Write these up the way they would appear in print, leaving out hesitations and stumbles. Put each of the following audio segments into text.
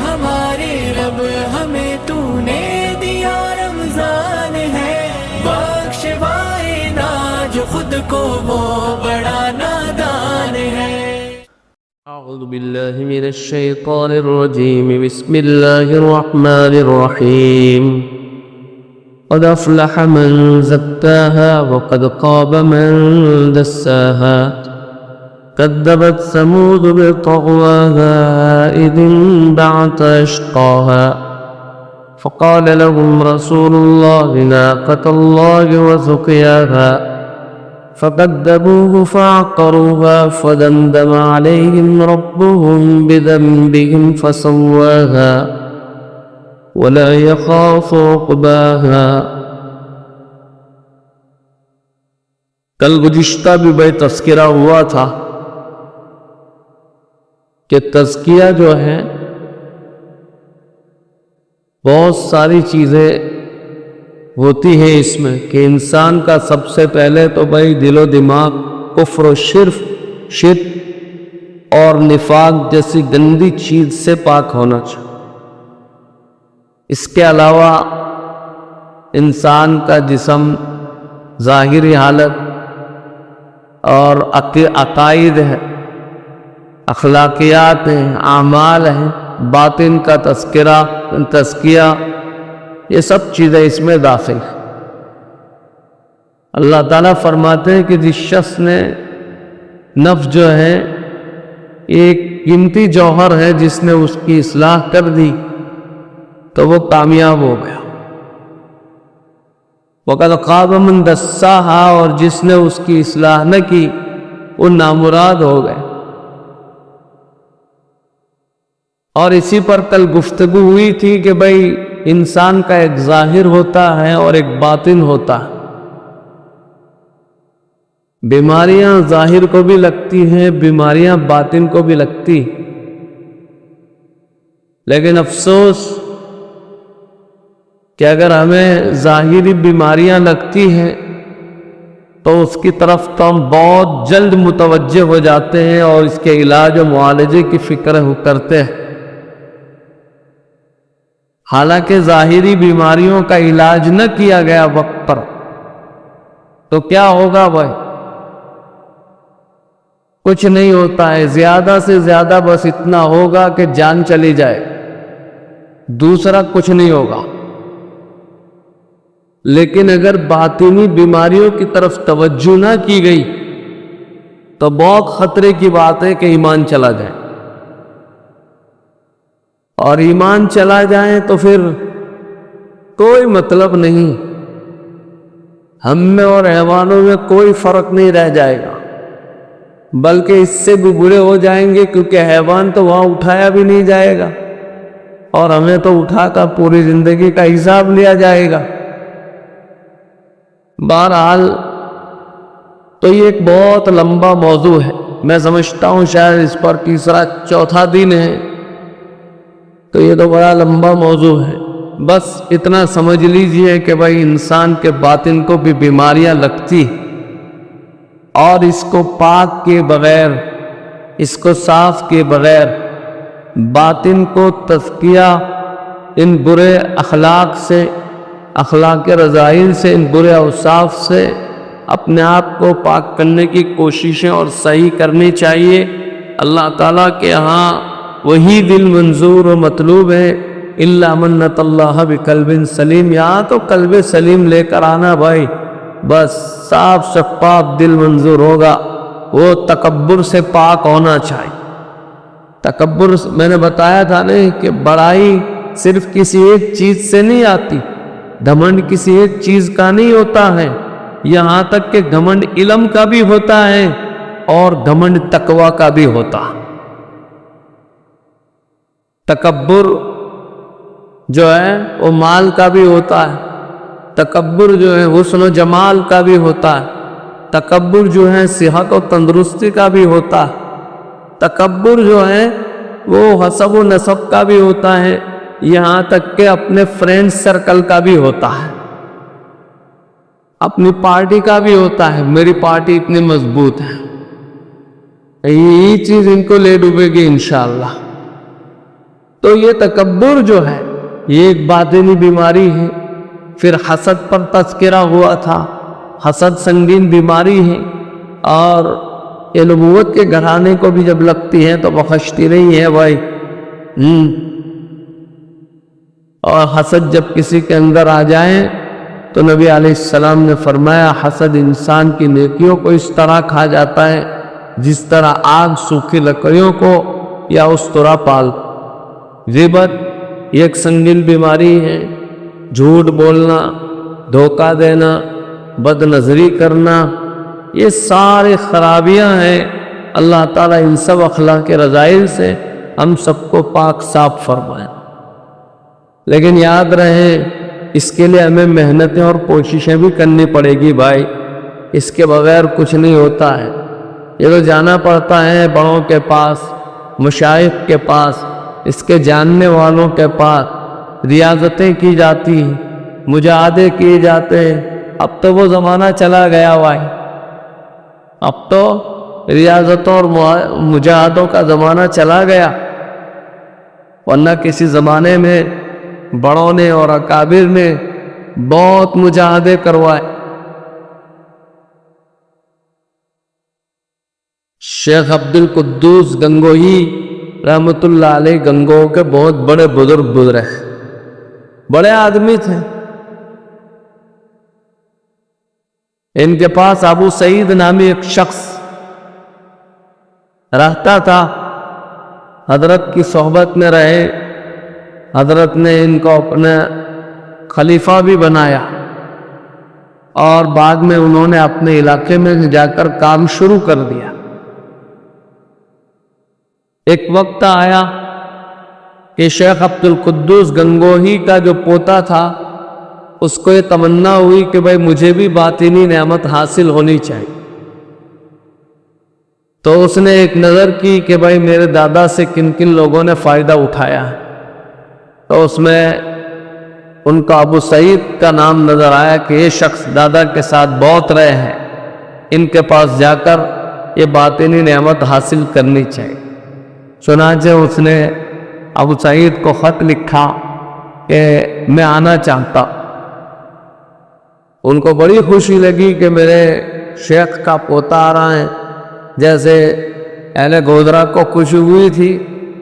ہمارے رب ہمیں تو نے دیا رمضان ہے، بخشوائے نا جو خود کو وہ بڑا نادان ہے۔ اعوذ باللہ من الشیطان الرجیم، بسم اللہ الرحمن الرحیم۔ قد افلح من زکاها وقد خاب من دساها، كذبت ثمود بطغواها إذ انبعث أشقاها، فقال لهم رسول الله ناقة الله وسقياها، فكذبوه فعقروها، فدمدم عليهم ربهم بذنبهم فسواها، ولا يخاف عقباها۔ کل گزشتہ بھی بھائی تذکرہ ہوا تھا کہ تزکیہ جو ہے بہت ساری چیزیں ہوتی ہیں اس میں، کہ انسان کا سب سے پہلے تو بھائی دل و دماغ کفر و شرک اور نفاق جیسی گندی چیز سے پاک ہونا چاہیے۔ اس کے علاوہ انسان کا جسم، ظاہری حالت اور عقائد ہے، اخلاقیات ہیں، اعمال ہیں، باطن کا تزکیہ، یہ سب چیزیں اس میں داخل ہیں۔ اللہ تعالیٰ فرماتے ہیں کہ جس شخص نے نفس جو ہے ایک قیمتی جوہر ہے، جس نے اس کی اصلاح کر دی تو وہ کامیاب ہو گیا۔ وَقَدْ خَابَ مَنْ دَسَّاهَا، اور جس نے اس کی اصلاح نہ کی وہ نامراد ہو گئے۔ اور اسی پر کل گفتگو ہوئی تھی کہ بھائی انسان کا ایک ظاہر ہوتا ہے اور ایک باطن ہوتا ہے۔ بیماریاں ظاہر کو بھی لگتی ہیں، بیماریاں باطن کو بھی لگتی، لیکن افسوس کہ اگر ہمیں ظاہری بیماریاں لگتی ہیں تو اس کی طرف تو ہم بہت جلد متوجہ ہو جاتے ہیں اور اس کے علاج و معالجے کی فکر کرتے ہیں، حالانکہ ظاہری بیماریوں کا علاج نہ کیا گیا وقت پر تو کیا ہوگا بھائی؟ کچھ نہیں ہوتا ہے، زیادہ سے زیادہ بس اتنا ہوگا کہ جان چلی جائے، دوسرا کچھ نہیں ہوگا۔ لیکن اگر باطنی بیماریوں کی طرف توجہ نہ کی گئی تو بہت خطرے کی بات ہے کہ ایمان چلا جائے، اور ایمان چلا جائے تو پھر کوئی مطلب نہیں، ہم میں اور حیوانوں میں کوئی فرق نہیں رہ جائے گا، بلکہ اس سے بھی برے ہو جائیں گے، کیونکہ حیوان تو وہاں اٹھایا بھی نہیں جائے گا اور ہمیں تو اٹھا کر پوری زندگی کا حساب لیا جائے گا۔ بہرحال تو یہ ایک بہت لمبا موضوع ہے، میں سمجھتا ہوں شاید اس پر تیسرا چوتھا دن ہے، تو یہ تو بڑا لمبا موضوع ہے۔ بس اتنا سمجھ لیجئے کہ بھائی انسان کے باطن کو بھی بیماریاں لگتی، اور اس کو پاک کے بغیر، اس کو صاف کے بغیر، باطن کو تزکیہ ان برے اخلاق سے، اخلاق رذائل سے، ان برے اوصاف سے اپنے آپ کو پاک کرنے کی کوششیں اور صحیح کرنی چاہیے۔ اللہ تعالیٰ کے ہاں وہی دل منظور و مطلوب ہے، الا من اتى اللہ بقلب سلیم، یہاں تو قلب سلیم لے کر آنا بھائی، بس صاف شفاف دل منظور ہوگا، وہ تکبر سے پاک ہونا چاہیے۔ تکبر میں نے بتایا تھا نہیں کہ بڑائی صرف کسی ایک چیز سے نہیں آتی، گھمنڈ کسی ایک چیز کا نہیں ہوتا ہے، یہاں تک کہ گھمنڈ علم کا بھی ہوتا ہے اور گھمنڈ تقوی کا بھی ہوتا ہے۔ تکبر جو ہے وہ مال کا بھی ہوتا ہے، تکبر جو ہے حسن و جمال کا بھی ہوتا ہے، تکبر جو ہے صحت و تندرستی کا بھی ہوتا ہے، تکبر جو ہے وہ حسب و نسب کا بھی ہوتا ہے، یہاں تک کہ اپنے فرینڈ سرکل کا بھی ہوتا ہے، اپنی پارٹی کا بھی ہوتا ہے، میری پارٹی اتنی مضبوط ہے، یہی چیز ان کو لے ڈوبے گی انشاءاللہ۔ تو یہ تکبر جو ہے یہ ایک باطنی بیماری ہے. پھر حسد پر تذکرہ ہوا تھا. حسد سنگین بیماری ہے اور یہ نبوت کے گھرانے کو بھی جب لگتی ہے تو بخشتی نہیں ہے بھائی. اور حسد جب کسی کے اندر آ جائے تو نبی علیہ السلام نے فرمایا حسد انسان کی نیکیوں کو اس طرح کھا جاتا ہے جس طرح آگ سوکھی لکڑیوں کو یا اس طرح پال. غیبت یہ ایک سنگین بیماری ہے. جھوٹ بولنا، دھوکہ دینا، بد نظری کرنا، یہ سارے خرابیاں ہیں. اللہ تعالیٰ ان سب اخلاق کے رذائل سے ہم سب کو پاک صاف فرمائے. لیکن یاد رہے اس کے لیے ہمیں محنتیں اور کوششیں بھی کرنی پڑے گی بھائی. اس کے بغیر کچھ نہیں ہوتا ہے. یہ تو جانا پڑتا ہے بڑوں کے پاس، مشائخ کے پاس، اس کے جاننے والوں کے پاس. ریاضتیں کی جاتی ہیں، مجاہدے کیے جاتے ہیں. اب تو وہ زمانہ چلا گیا بھائی. اب تو ریاضتوں اور مجاہدوں کا زمانہ چلا گیا. ورنہ کسی زمانے میں بڑوں نے اور اکابر نے بہت مجاہدے کروائے. شیخ عبد القدوس گنگوہی رحمۃ اللہ علیہ گنگو کے بہت بڑے بزرگ گزرے، بڑے آدمی تھے. ان کے پاس ابو سعید نامی ایک شخص رہتا تھا. حضرت کی صحبت میں رہے. حضرت نے ان کو اپنا خلیفہ بھی بنایا اور بعد میں انہوں نے اپنے علاقے میں جا کر کام شروع کر دیا. ایک وقت آیا کہ شیخ عبد القدوس گنگوہی کا جو پوتا تھا اس کو یہ تمنا ہوئی کہ بھائی مجھے بھی باطنی نعمت حاصل ہونی چاہیے. تو اس نے ایک نظر کی کہ بھائی میرے دادا سے کن کن لوگوں نے فائدہ اٹھایا ہے. تو اس میں ان کا ابو سعید کا نام نظر آیا کہ یہ شخص دادا کے ساتھ بہت رہے ہیں، ان کے پاس جا کر یہ باطنی نعمت حاصل کرنی چاہیے. چنانچہ اس نے ابو سعید کو خط لکھا کہ میں آنا چاہتا. ان کو بڑی خوشی لگی کہ میرے شیخ کا پوتا آ رہا ہے. جیسے اہل گودرا کو خوشی ہوئی تھی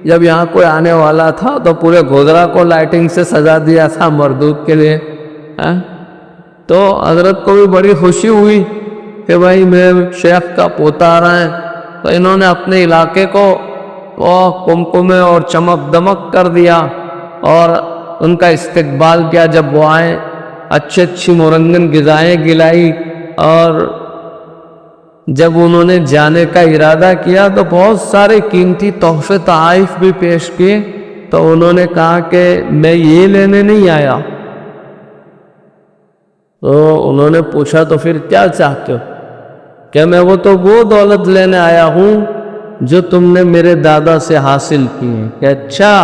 جب یہاں کوئی آنے والا تھا تو پورے گودرا کو لائٹنگ سے سجا دیا تھا مردود کے لیے. تو حضرت کو بھی بڑی خوشی ہوئی کہ بھائی میرے شیخ کا پوتا آ رہا ہے. تو انہوں نے اپنے علاقے کو وہ کمکمے اور چمک دمک کر دیا اور ان کا استقبال کیا. جب وہ آئے اچھی اچھی مرنگن غذائیں گلائی اور جب انہوں نے جانے کا ارادہ کیا تو بہت سارے قیمتی تحفے تحائف بھی پیش کیے. تو انہوں نے کہا کہ میں یہ لینے نہیں آیا. تو انہوں نے پوچھا تو پھر کیا چاہتے ہو؟ کہ میں وہ دولت لینے آیا ہوں جو تم نے میرے دادا سے حاصل کی ہے. کہ اچھا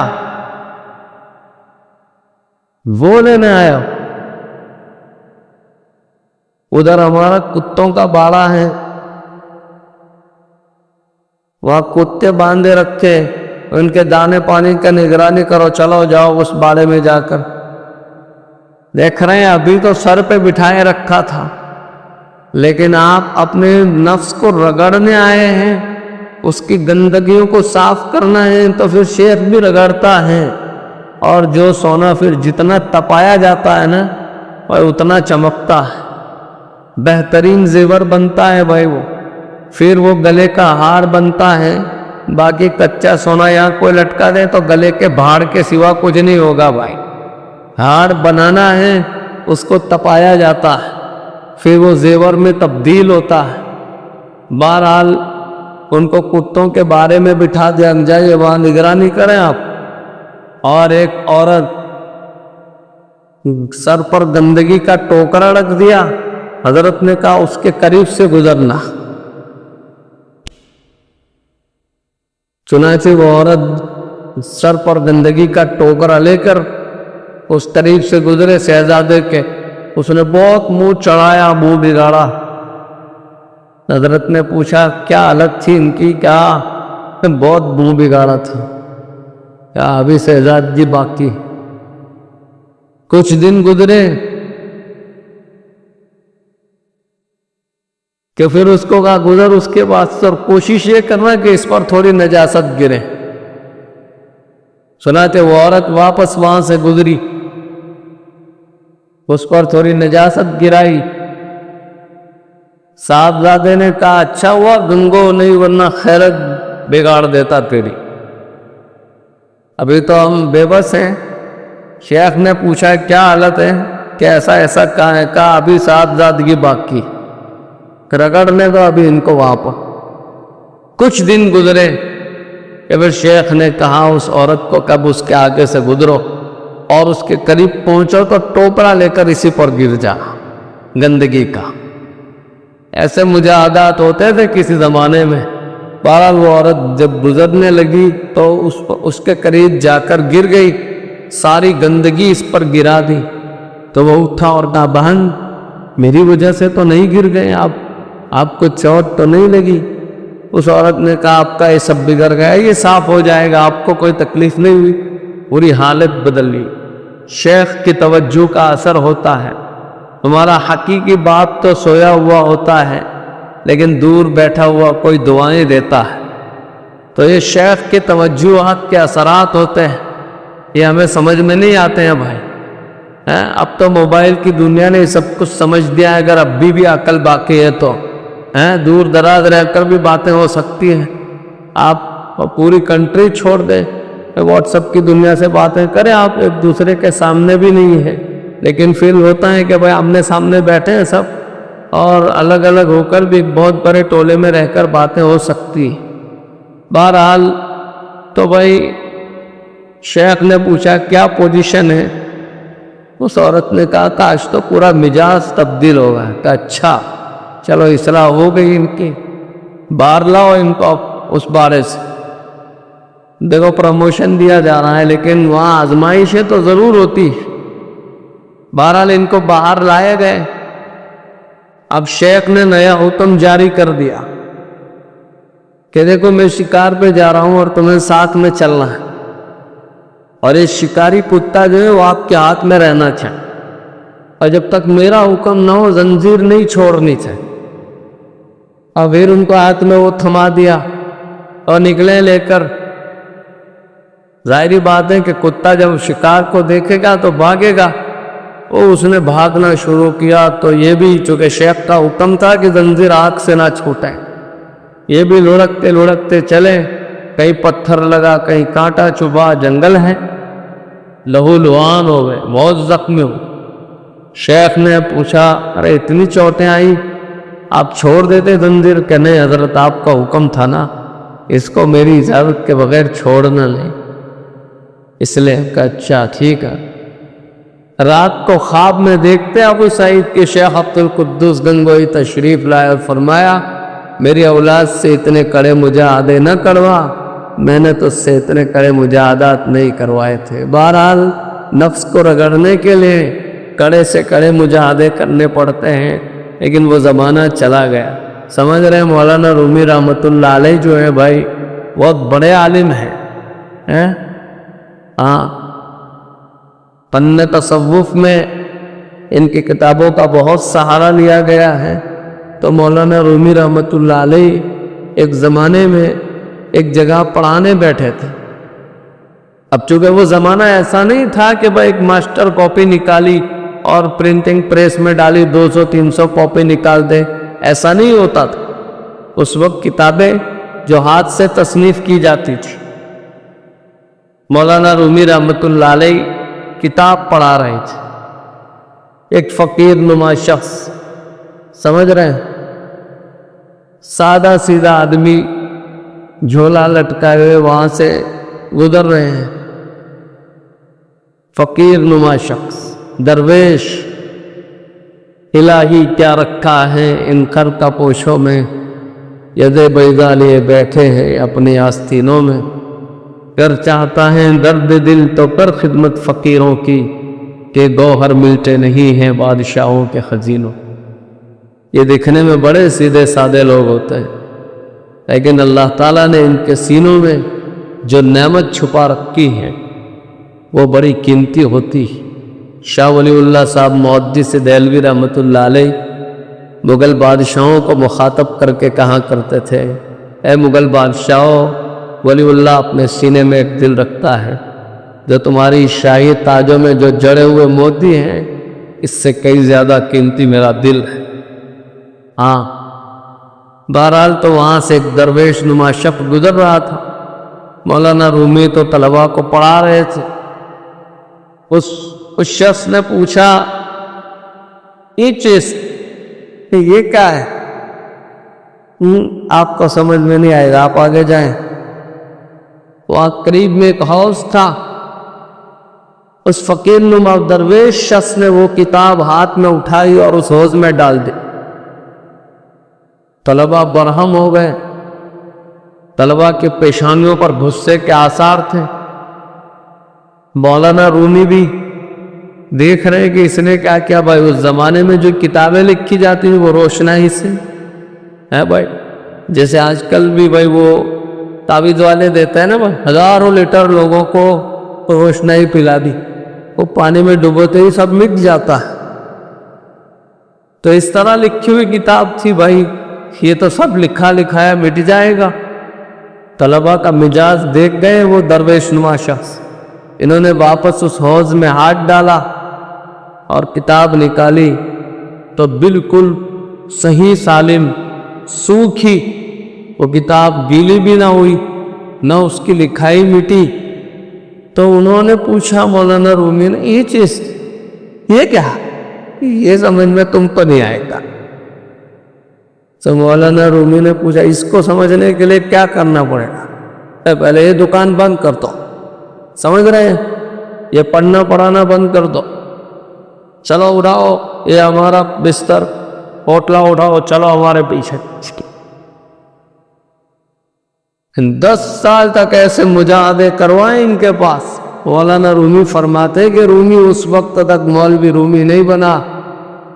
وہ لینے آیا ہو. ادھر ہمارا کتوں کا باڑا ہے، وہاں کتے باندھے رکھے، ان کے دانے پانی کا نگرانی کرو. چلو جاؤ اس باڑے میں جا کر. دیکھ رہے ہیں ابھی تو سر پہ بٹھائے رکھا تھا، لیکن آپ اپنے نفس کو رگڑنے آئے ہیں، اس کی گندگیوں کو صاف کرنا ہے. تو پھر شیخ بھی رگڑتا ہے اور جو سونا پھر جتنا تپایا جاتا ہے نا وہ اتنا چمکتا ہے، بہترین زیور بنتا ہے بھائی. وہ پھر وہ گلے کا ہار بنتا ہے. باقی کچا سونا یہاں کوئی لٹکا دے تو گلے کے بھاڑ کے سوا کچھ نہیں ہوگا بھائی. ہار بنانا ہے اس کو تپایا جاتا ہے، پھر وہ زیور میں تبدیل ہوتا ہے. بہرحال ان کو کتوں کے بارے میں بٹھا دیا جائے، وہاں نگرانی کریں آپ. اور ایک عورت سر پر گندگی کا ٹوکرا رکھ دیا. حضرت نے کہا اس کے قریب سے گزرنا. چنانچہ وہ عورت سر پر گندگی کا ٹوکرا لے کر اس قریب سے گزرے شہزادے کے. اس نے بہت منہ چڑھایا، منہ بگاڑا. حضرت نے پوچھا کیا حالت تھی ان کی؟ کیا بہت منہ بگاڑا تھا. کہا ابھی شہزاد جی باقی. کچھ دن گزرے کہ پھر اس کو کہا گزر اس کے بعد سر کوشش یہ کرنا کہ اس پر تھوڑی نجاست گرے. سناتے وہ عورت واپس وہاں سے گزری, اس پر تھوڑی نجاست گرائی. صاحبزادے نے کہا اچھا ہوا گنگو نہیں ورنہ خیرت بگاڑ دیتا تیری. ابھی تو ہم بے بس ہیں. شیخ نے پوچھا کیا حالت ہے, کہ ایسا کہاں ہے. کہا ابھی صاحبزادگی باقی, رگڑنے دو ابھی ان کو وہاں پر. کچھ دن گزرے کہ پھر شیخ نے کہا اس عورت کو کب اس کے آگے سے گزرو اور اس کے قریب پہنچو تو ٹوپڑا لے کر اسی پر گر جا گندگی کا. ایسے مجاہدات ہوتے تھے کسی زمانے میں. بہرحال وہ عورت جب گزرنے لگی تو اس کے قریب جا کر گر گئی, ساری گندگی اس پر گرا دی. تو وہ اٹھا اور کہا بہن میری وجہ سے تو نہیں گر گئے آپ کو چوٹ تو نہیں لگی. اس عورت نے کہا آپ کا یہ سب بگڑ گیا, یہ صاف ہو جائے گا, آپ کو کوئی تکلیف نہیں ہوئی. پوری حالت بدل لی. شیخ کی توجہ کا اثر ہوتا ہے. تمہارا حقیقی باپ تو سویا ہوا ہوتا ہے لیکن دور بیٹھا ہوا کوئی دعائیں دیتا ہے. تو یہ شیخ کے توجہات کے اثرات ہوتے ہیں, یہ ہمیں سمجھ میں نہیں آتے ہیں بھائی. اب تو موبائل کی دنیا نے سب کچھ سمجھ دیا ہے. اگر اب بھی عقل باقی ہے تو دور دراز رہ کر بھی باتیں ہو سکتی ہیں. آپ پوری کنٹری چھوڑ دیں, واٹس ایپ کی دنیا سے باتیں کریں, آپ ایک دوسرے کے سامنے بھی نہیں ہے لیکن فیل ہوتا ہے کہ بھائی آمنے سامنے بیٹھے ہیں سب, اور الگ الگ ہو کر بھی بہت بڑے ٹولے میں رہ کر باتیں ہو سکتی. بہرحال تو بھائی شیخ نے پوچھا کیا پوزیشن ہے. اس عورت نے کہا کاش تو پورا مزاج تبدیل ہوگا. کہ اچھا چلو اصلاح ہو گئی ان کی, باہر لاؤ ان کو اس بارے سے. دیکھو پروموشن دیا جا رہا ہے لیکن وہاں آزمائشیں تو ضرور ہوتی. بہرحال ان کو باہر لائے گئے. اب شیخ نے نیا حکم جاری کر دیا کہ دیکھو میں شکار پہ جا رہا ہوں اور تمہیں ساتھ میں چلنا ہے, اور یہ شکاری کتا جو ہے وہ آپ کے ہاتھ میں رہنا چاہیے, اور جب تک میرا حکم نہ ہو زنجیر نہیں چھوڑنی چاہیے. اور پھر ان کو ہاتھ میں وہ تھما دیا اور نکلے لے کر. ظاہری بات ہے کہ کتا جب شکار کو دیکھے گا تو بھاگے گا. وہ اس نے بھاگنا شروع کیا تو یہ بھی چونکہ شیخ کا حکم تھا کہ زنجیر آنکھ سے نہ چھوٹے, یہ بھی لڑکتے لڑکتے چلے. کہیں پتھر لگا, کہیں کانٹا چبھا, جنگل ہے, لہو لہان ہو گئے, بہت زخمی ہو. شیخ نے پوچھا ارے اتنی چوٹیں آئی, آپ چھوڑ دیتے زنجیر؟ کہ نہیں حضرت آپ کا حکم تھا نا, اس کو میری اجازت کے بغیر چھوڑنا نہیں. اس لیے کہ اچھا ٹھیک ہے. رات کو خواب میں دیکھتے ابو سعید کے شیخ عبد القدوس گنگوئی تشریف لائے اور فرمایا میری اولاد سے اتنے کڑے مجاہدے نہ کروا, میں نے تو اس سے اتنے کڑے مجاہدات نہیں کروائے تھے. بہرحال نفس کو رگڑنے کے لیے کڑے سے کڑے مجاہدے کرنے پڑتے ہیں, لیکن وہ زمانہ چلا گیا. سمجھ رہے ہیں مولانا رومی رحمۃ اللہ علیہ جو ہے بھائی بہت بڑے عالم ہیں. ہاں فن تصوف میں ان کی کتابوں کا بہت سہارا لیا گیا ہے. تو مولانا رومی رحمۃ اللہ علیہ ایک زمانے میں ایک جگہ پڑھانے بیٹھے تھے. اب چونکہ وہ زمانہ ایسا نہیں تھا کہ بھائی ایک ماسٹر کاپی نکالی اور پرنٹنگ پریس میں ڈالی 200-300 کاپی نکال دے, ایسا نہیں ہوتا تھا. اس وقت کتابیں جو ہاتھ سے تصنیف کی جاتی تھی. مولانا رومی رحمۃ اللہ علیہ کتاب پڑھا رہے تھے. ایک فقیر نما شخص, سمجھ رہے ہیں, سادہ سیدھا آدمی جھولا لٹکائے ہوئے وہاں سے گزر رہے ہیں. فقیر نما شخص, درویش, الہی کیا رکھا ہے ان کر کا پوشوں میں, ید بیضا لیے بیٹھے ہیں اپنی آستینوں میں. گر چاہتا ہے درد دل تو کر خدمت فقیروں کی, کہ گوہر ملتے نہیں ہیں بادشاہوں کے خزینوں. یہ دیکھنے میں بڑے سیدھے سادے لوگ ہوتے ہیں, لیکن اللہ تعالیٰ نے ان کے سینوں میں جو نعمت چھپا رکھی ہے وہ بڑی قیمتی ہوتی ہے۔ شاہ ولی اللہ صاحب محدث دہلوی رحمۃ اللہ علیہ مغل بادشاہوں کو مخاطب کر کے کہا کرتے تھے، اے مغل بادشاہوں، ولی اللہ اپنے سینے میں ایک دل رکھتا ہے جو تمہاری شاہی تاجوں میں جو جڑے ہوئے موتی ہیں اس سے کئی زیادہ قیمتی میرا دل ہے۔ ہاں، بہرحال تو وہاں سے ایک درویش نما شخص گزر رہا تھا۔ مولانا رومی تو طلباء کو پڑھا رہے تھے۔ اس شخص نے پوچھا، یہ چیز یہ کیا ہے؟ آپ کو سمجھ میں نہیں آئے گا، آپ آگے جائیں۔ وہاں قریب میں ایک ہاؤس تھا، اس فقیر نما درویش شخص نے وہ کتاب ہاتھ میں اٹھائی اور اس حوض میں ڈال دی۔ طلباء برہم ہو گئے، طلباء کے پیشانیوں پر غصے کے آثار تھے۔ مولانا رومی بھی دیکھ رہے کہ اس نے کیا کیا۔ بھائی اس زمانے میں جو کتابیں لکھی جاتی ہیں وہ روشنائی سے ہے بھائی، جیسے آج کل بھی بھائی وہ تعویذ والے دیتے ہیں نا بھائی، ہزاروں لیٹر لوگوں کو روشنائی پلا دی، وہ پانی میں ڈبوتے ہی سب مٹ جاتا ہے۔ تو اس طرح لکھی ہوئی کتاب تھی بھائی، یہ تو سب لکھا لکھایا مٹ جائے گا۔ طلباء کا مزاج دیکھ گئے وہ درویش نما شخص، انہوں نے واپس اس حوض میں ہاتھ ڈالا اور کتاب نکالی تو بالکل صحیح سالم سوکھی وہ کتاب، گیلی بھی نہ ہوئی نہ اس کی لکھائی مٹی۔ تو انہوں نے پوچھا مولانا رومی نے، یہ چیز یہ کیا؟ یہ سمجھ میں تم کو نہیں آئے گا۔ تو مولانا رومی نے پوچھا، اس کو سمجھنے کے لیے کیا کرنا پڑے گا؟ پہلے یہ دکان بند کر دو، سمجھ رہے ہیں، یہ پڑھنا پڑھانا بند کر دو، چلو اٹھاؤ یہ ہمارا بستر ہوٹلا اٹھاؤ، چلو ہمارے پیچھے۔ 10 سال تک ایسے مجاہدے کروائے ان کے پاس۔ مولانا رومی فرماتے کہ رومی اس وقت تک مولوی رومی نہیں بنا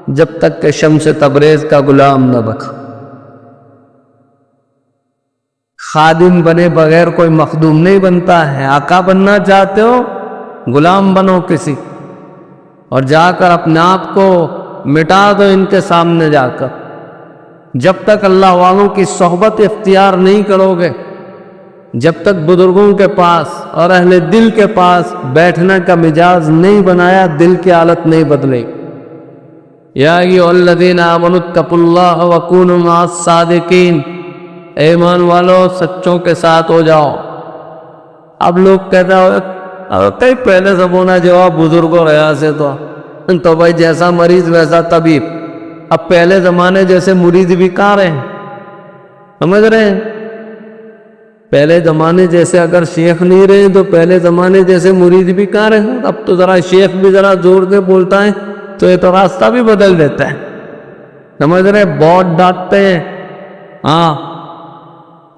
جب تک کہ شمس تبریز کا غلام نہ بنا۔ خادم بنے بغیر کوئی مخدوم نہیں بنتا ہے۔ آقا بننا چاہتے ہو، غلام بنو کسی، اور جا کر اپنے آپ کو مٹا دو ان کے سامنے جا کر۔ جب تک اللہ والوں کی صحبت اختیار نہیں کرو گے، جب تک بزرگوں کے پاس اور اہل دل کے پاس بیٹھنے کا مزاج نہیں بنایا، دل کی حالت نہیں بدلے۔ یا ایھا الذین آمنوا اتقوا اللہ وکونوا مع الصادقین، اے ایمان والو سچوں کے ساتھ ہو جاؤ۔ اب لوگ کہتا ہو کئی پہلے زمانہ جواب بزرگوں رہا سے تو بھائی جیسا مریض ویسا طبیب۔ اب پہلے زمانے جیسے مرید بھی کہاں رہے، سمجھ رہے ہیں؟ پہلے زمانے جیسے اگر شیخ نہیں رہے تو پہلے زمانے جیسے مرید بھی کہاں رہے۔ اب تو ذرا شیخ بھی ذرا زور سے بولتا ہے تو یہ تو راستہ بھی بدل دیتا ہے، سمجھ رہے؟ بہت ڈانٹتے ہیں۔ ہاں،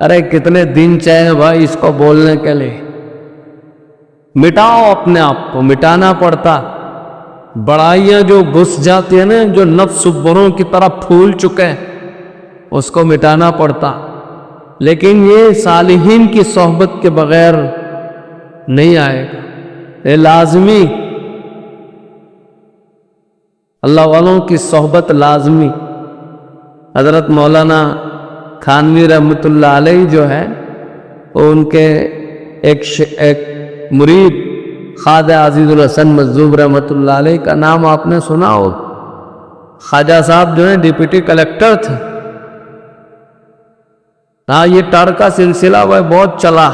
ارے کتنے دن چاہے بھائی اس کو بولنے کے لیے، مٹاؤ اپنے آپ کو، مٹانا پڑتا۔ بڑائیاں جو گھس جاتی ہیں نا، جو نفس بروں کی طرف پھول چکے، اس کو مٹانا پڑتا۔ لیکن یہ صالحین کی صحبت کے بغیر نہیں آئے گا، یہ لازمی، اللہ والوں کی صحبت لازمی۔ حضرت مولانا تھانوی رحمۃ اللہ علیہ جو ہے وہ ان کے ایک مرید خواجہ عزیز الحسن مجذوب رحمۃ اللہ علیہ کا نام آپ نے سنا ہو۔ خواجہ صاحب جو ہیں ڈپٹی کلیکٹر تھے۔ ہاں، یہ ٹر کا سلسلہ وہ بہت چلا،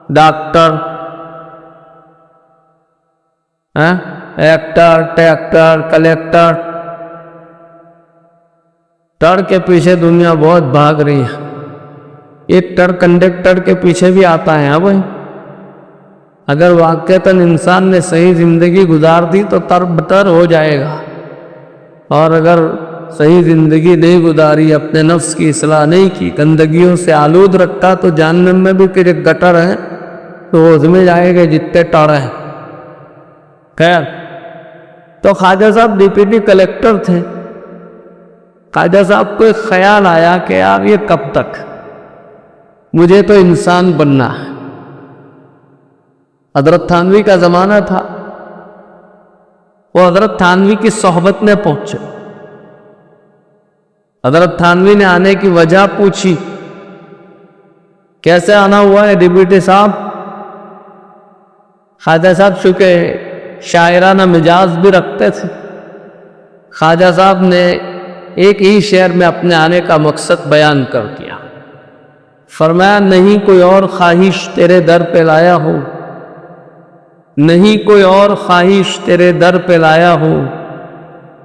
ڈاکٹر، ایکٹر، ٹیکٹر، کلیکٹر، ٹر کے پیچھے دنیا بہت بھاگ رہی ہے۔ ایک ٹر کنڈکٹر کے پیچھے بھی آتا ہے۔ اب اگر واقعتاً انسان نے صحیح زندگی گزار دی تو تر بتر ہو جائے گا، اور اگر صحیح زندگی نہیں گزاری، اپنے نفس کی اصلاح نہیں کی، گندگیوں سے آلود رکھتا، تو جہنم میں بھی پھر ایک گٹر ہے تو اس میں جائے گا جتنے ٹر ہیں۔ خیر، تو خواجہ صاحب ڈپٹی کلیکٹر تھے۔ خواجہ صاحب کو ایک خیال آیا کہ یار یہ کب تک، مجھے تو انسان بننا ہے، حضرت تھانوی کا زمانہ تھا، وہ حضرت تھانوی کی صحبت میں پہنچے. حضرت تھانوی نے آنے کی وجہ پوچھی، کیسے آنا ہوا ہے ڈپٹی صاحب؟ خواجہ صاحب چونکہ شاعرانہ مزاج بھی رکھتے تھے، خواجہ صاحب نے ایک ہی شعر میں اپنے آنے کا مقصد بیان کر دیا. فرمایا، نہیں کوئی اور خواہش تیرے در پہ لایا ہوں، نہیں کوئی اور خواہش تیرے در پہ لایا ہوں،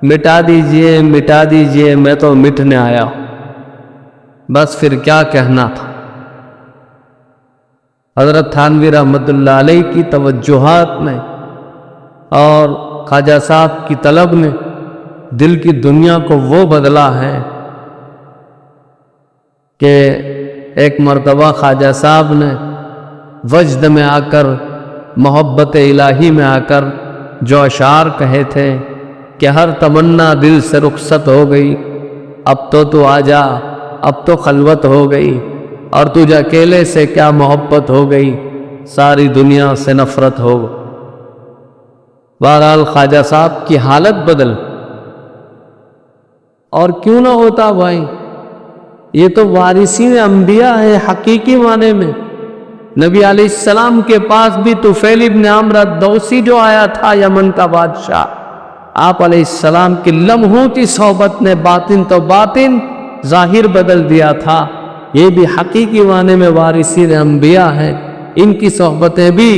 مٹا دیجئے میں تو مٹنے آیا ہوں. بس پھر کیا کہنا تھا. حضرت تھانوی رحمت اللہ علیہ کی توجہات میں اور خواجہ صاحب کی طلب نے دل کی دنیا کو وہ بدلا ہے کہ ایک مرتبہ خواجہ صاحب نے وجد میں آ کر، محبت الہی میں آ کر جو اشعار کہے تھے کہ ہر تمنا دل سے رخصت ہو گئی، اب تو آ جا، اب تو خلوت ہو گئی، اور تجھ اکیلے سے کیا محبت ہو گئی، ساری دنیا سے نفرت ہو گئی. بہرحال خواجہ صاحب کی حالت بدل. اور کیوں نہ ہوتا بھائی، یہ تو وارثین انبیاء ہے حقیقی معنی میں. نبی علیہ السلام کے پاس بھی طفیل ابن عمرو الدوسی جو آیا تھا یمن کا بادشاہ، آپ علیہ السلام کی لمحوں کی صحبت نے باطن تو باطن ظاہر بدل دیا تھا. یہ بھی حقیقی معنی میں وارثین انبیاء ہیں، ان کی صحبتیں بھی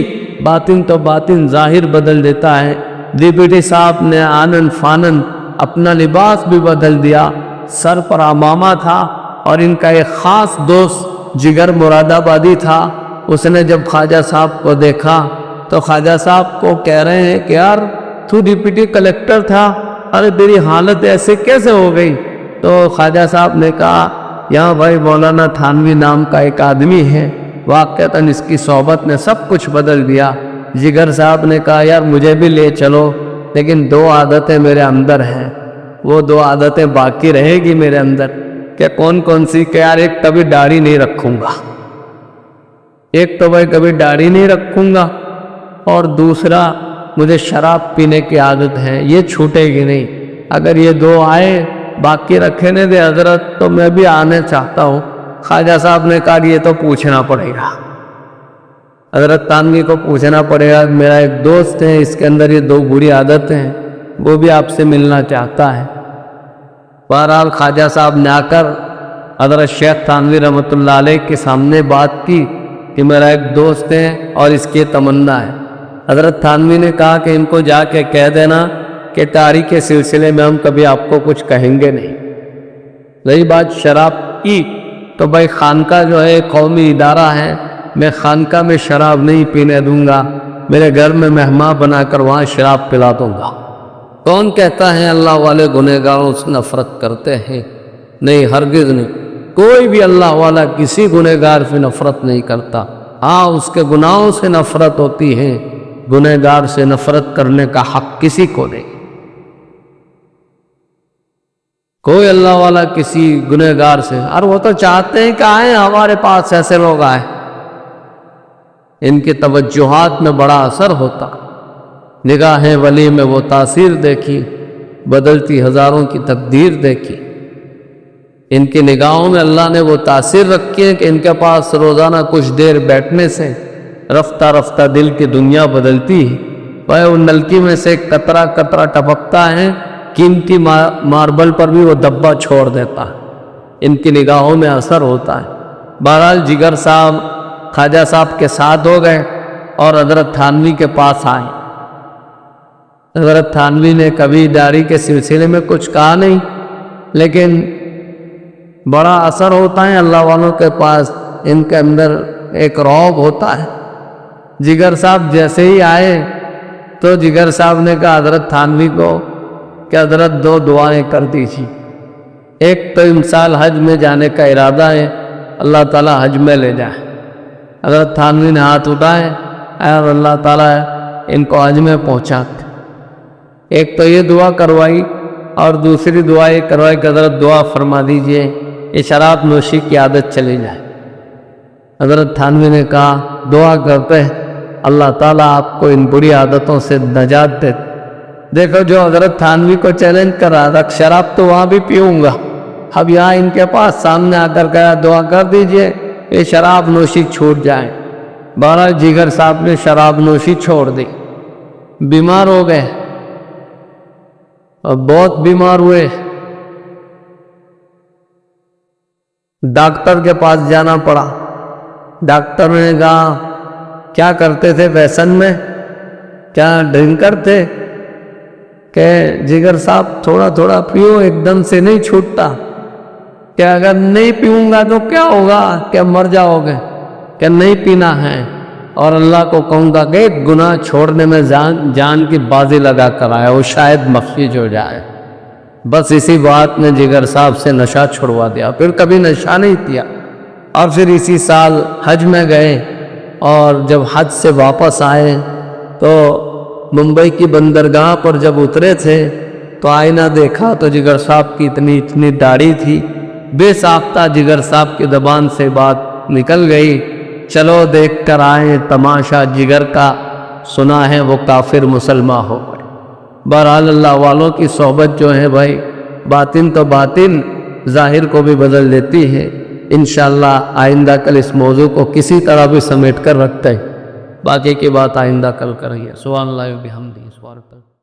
باطن تو باطن ظاہر بدل دیتا ہے. ڈپٹی صاحب نے آنن فانن اپنا لباس بھی بدل دیا، سر پر عمامہ تھا، اور ان کا ایک خاص دوست جگر مراد آبادی تھا. اس نے جب خواجہ صاحب کو دیکھا تو خواجہ صاحب کو کہہ رہے ہیں کہ یار تو ڈپٹی کلیکٹر تھا، ارے تیری حالت ایسے کیسے ہو گئی؟ تو خواجہ صاحب نے کہا، یہاں بھائی مولانا تھانوی نام کا ایک آدمی ہے، واقعتاً اس کی صحبت نے سب کچھ بدل دیا. جگر صاحب نے کہا، یار مجھے بھی لے چلو، لیکن 2 عادتیں میرے اندر ہیں، وہ 2 عادتیں باقی رہے گی میرے اندر. کہ کون سی؟ کہ یار ایک کبھی داڑھی نہیں رکھوں گا، ایک تو بھائی کبھی داڑھی نہیں رکھوں گا، اور دوسرا مجھے شراب پینے کی عادت ہے، یہ چھوٹے گی نہیں. اگر یہ 2 آئے، باقی رکھنے دے حضرت، تو میں بھی آنے چاہتا ہوں. خواجہ صاحب نے کہا یہ تو پوچھنا پڑے گا، حضرت تھانوی کو پوچھنا پڑے گا. میرا ایک دوست ہے، اس کے اندر یہ 2 بری عادتیں ہیں، وہ بھی آپ سے ملنا چاہتا ہے. بہرحال خواجہ صاحب نے آ کر حضرت شیخ تھانوی رحمۃ اللہ علیہ کے سامنے بات کی کہ میرا ایک دوست ہے اور اس کی تمنا ہے. حضرت تھانوی نے کہا کہ ان کو جا کے کہہ دینا کہ تاریخ کے سلسلے میں ہم کبھی آپ کو کچھ کہیں گے نہیں. رہی بات شراب کی، تو بھائی خانقاہ جو ہے قومی ادارہ ہے، میں خانقاہ میں شراب نہیں پینے دوں گا، میرے گھر میں مہمان بنا کر وہاں شراب پلا دوں گا. کون کہتا ہے اللہ والے گنہگاروں سے نفرت کرتے ہیں؟ نہیں، ہرگز نہیں. کوئی بھی اللہ والا کسی گنہگار سے نفرت نہیں کرتا. ہاں، اس کے گناہوں سے نفرت ہوتی ہے، گنہگار سے نفرت کرنے کا حق کسی کو نہیں. کوئی اللہ والا کسی گنہگار سے، اور وہ تو چاہتے ہیں کہ آئیں ہمارے پاس، ایسے لوگ آئیں. ان کی توجہات میں بڑا اثر ہوتا. نگاہیں ولی میں وہ تاثیر دیکھی، بدلتی ہزاروں کی تقدیر دیکھی. ان کی نگاہوں میں اللہ نے وہ تاثیر رکھی ہے کہ ان کے پاس روزانہ کچھ دیر بیٹھنے سے رفتہ رفتہ دل کی دنیا بدلتی ہے. وہ ان نلکی میں سے ایک قطرہ قطرہ ٹپکتا ہے، قیمتی ماربل پر بھی وہ دبا چھوڑ دیتا ہے. ان کی نگاہوں میں اثر ہوتا ہے. بہرحال جگر صاحب خواجہ صاحب کے ساتھ ہو گئے اور حضرت تھانوی کے پاس آئے. حضرت تھانوی نے کبھی داڑھی کے سلسلے میں کچھ کہا نہیں، لیکن بڑا اثر ہوتا ہے اللہ والوں کے پاس، ان کے اندر ایک رعب ہوتا ہے. جگر صاحب جیسے ہی آئے تو جگر صاحب نے کہا حضرت تھانوی کو کہ حضرت 2 دعائیں کر دیجیے. ایک تو امسال حج میں جانے کا ارادہ ہے، اللہ تعالیٰ حج میں لے جائے. حضرت تھانوی نے ہاتھ اٹھائے، اور اللہ تعالیٰ ان کو حج میں پہنچاتے. ایک تو یہ دعا کروائی، اور دوسری دعا یہ کروائی کہ حضرت دعا فرما دیجئے یہ شراب نوشی کی عادت چلی جائے. حضرت تھانوی نے کہا دعا کرتے ہیں. اللہ تعالیٰ آپ کو ان بری عادتوں سے نجات دے۔ دیکھو جو حضرت تھانوی کو چیلنج کر رہا تھا شراب تو وہاں بھی پیوں گا، اب یہاں ان کے پاس سامنے آ کر کہا دعا کر دیجئے کہ شراب نوشی چھوٹ جائے۔ بہرحال جگر صاحب نے شراب نوشی چھوڑ دی، بیمار ہو گئے اور بہت بیمار ہوئے، ڈاکٹر کے پاس جانا پڑا۔ ڈاکٹر نے کہا کیا کرتے تھے ویسن میں، کیا ڈرنکر تھے؟ کہ جگر صاحب تھوڑا تھوڑا پیو، ایک دم سے نہیں چھوٹتا، کہ اگر نہیں پیوں گا تو کیا ہوگا، کہ مر جاؤ گے، کہ نہیں پینا ہے، اور اللہ کو کہوں گا کہ ایک گناہ چھوڑنے میں جان کی بازی لگا کر آیا، وہ شاید مخفیج ہو جائے۔ بس اسی بات نے جگر صاحب سے نشہ چھڑوا دیا، پھر کبھی نشہ نہیں پیا۔ اور پھر اسی سال حج میں گئے، اور جب حج سے واپس آئے تو ممبئی کی بندرگاہ پر جب اترے تھے تو آئینہ دیکھا تو جگر صاحب کی اتنی داڑھی تھی، بے ساختہ جگر صاحب کی زبان سے بات نکل گئی، چلو دیکھ کر آئیں تماشا جگر کا، سنا ہے وہ کافر مسلمان ہو گئے۔ بہرحال اللہ والوں کی صحبت جو ہے بھائی، باطن تو باطن ظاہر کو بھی بدل دیتی ہے۔ انشاءاللہ آئندہ کل اس موضوع کو کسی طرح بھی سمیٹ کر رکھتے ہیں، باقی کی بات آئندہ کل کریں گے۔ سبحان اللہ و بحمدہ، سبحان اللہ۔